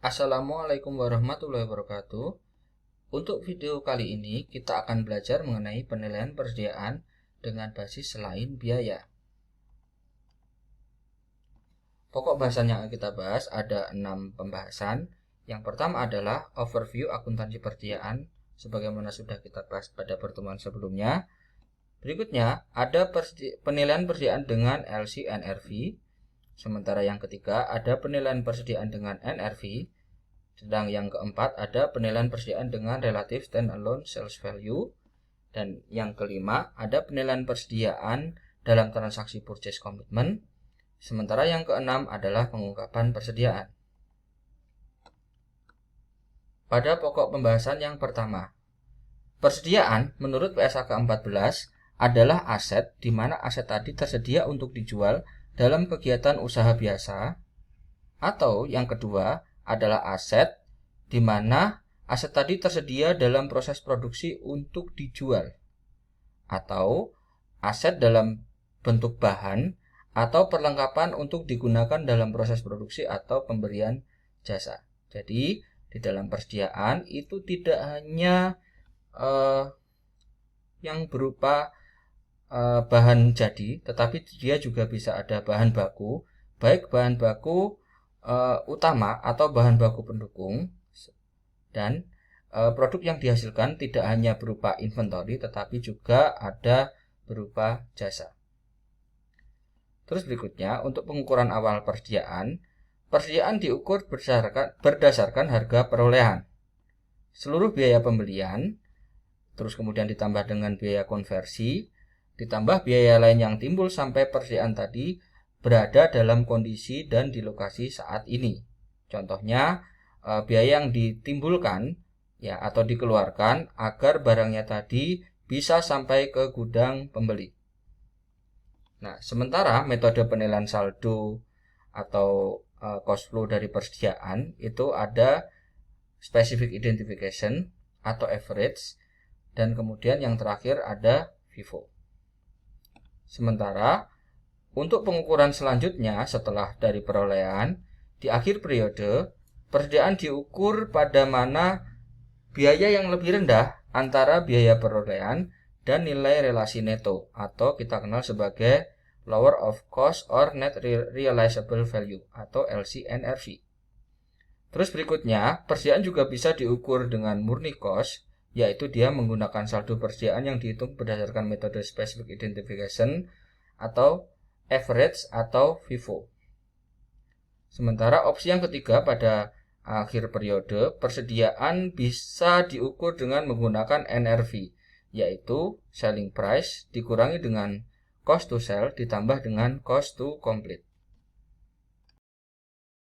Assalamualaikum warahmatullahi wabarakatuh. Untuk video kali ini kita akan belajar mengenai penilaian persediaan dengan basis selain biaya. Pokok bahasan yang kita bahas ada 6 pembahasan. Yang pertama adalah overview akuntansi persediaan sebagaimana sudah kita bahas pada pertemuan sebelumnya. Berikutnya ada penilaian persediaan dengan LC/NRV. Sementara yang ketiga ada penilaian persediaan dengan NRV. Sedang yang keempat ada penilaian persediaan dengan relative standalone sales value. Dan yang kelima ada penilaian persediaan dalam transaksi purchase commitment. Sementara yang keenam adalah pengungkapan persediaan. Pada pokok pembahasan yang pertama, persediaan menurut PSAK 14 adalah aset di mana aset tadi tersedia untuk dijual dalam kegiatan usaha biasa, atau yang kedua adalah aset di mana aset tadi tersedia dalam proses produksi untuk dijual, atau aset dalam bentuk bahan atau perlengkapan untuk digunakan dalam proses produksi atau pemberian jasa. Jadi di dalam persediaan itu tidak hanya yang berupa bahan jadi, tetapi dia juga bisa ada bahan baku, baik bahan baku utama atau bahan baku pendukung, dan produk yang dihasilkan tidak hanya berupa inventory tetapi juga ada berupa jasa. Terus berikutnya untuk pengukuran awal persediaan diukur berdasarkan harga perolehan. Seluruh biaya pembelian, terus kemudian ditambah dengan biaya konversi, ditambah biaya lain yang timbul sampai persediaan tadi berada dalam kondisi dan di lokasi saat ini. Contohnya biaya yang ditimbulkan ya atau dikeluarkan agar barangnya tadi bisa sampai ke gudang pembeli. Nah, sementara metode penilaian saldo atau cost flow dari persediaan itu ada specific identification atau average, dan kemudian yang terakhir ada FIFO. Sementara untuk pengukuran selanjutnya setelah dari perolehan, di akhir periode persediaan diukur pada mana biaya yang lebih rendah antara biaya perolehan dan nilai relasi neto atau kita kenal sebagai lower of cost or net realizable value atau LC/NRV. Terus berikutnya, persediaan juga bisa diukur dengan murni cost, yaitu dia menggunakan saldo persediaan yang dihitung berdasarkan metode specific identification atau average atau FIFO. Sementara opsi yang ketiga pada akhir periode, persediaan bisa diukur dengan menggunakan NRV, yaitu selling price dikurangi dengan cost to sell ditambah dengan cost to complete.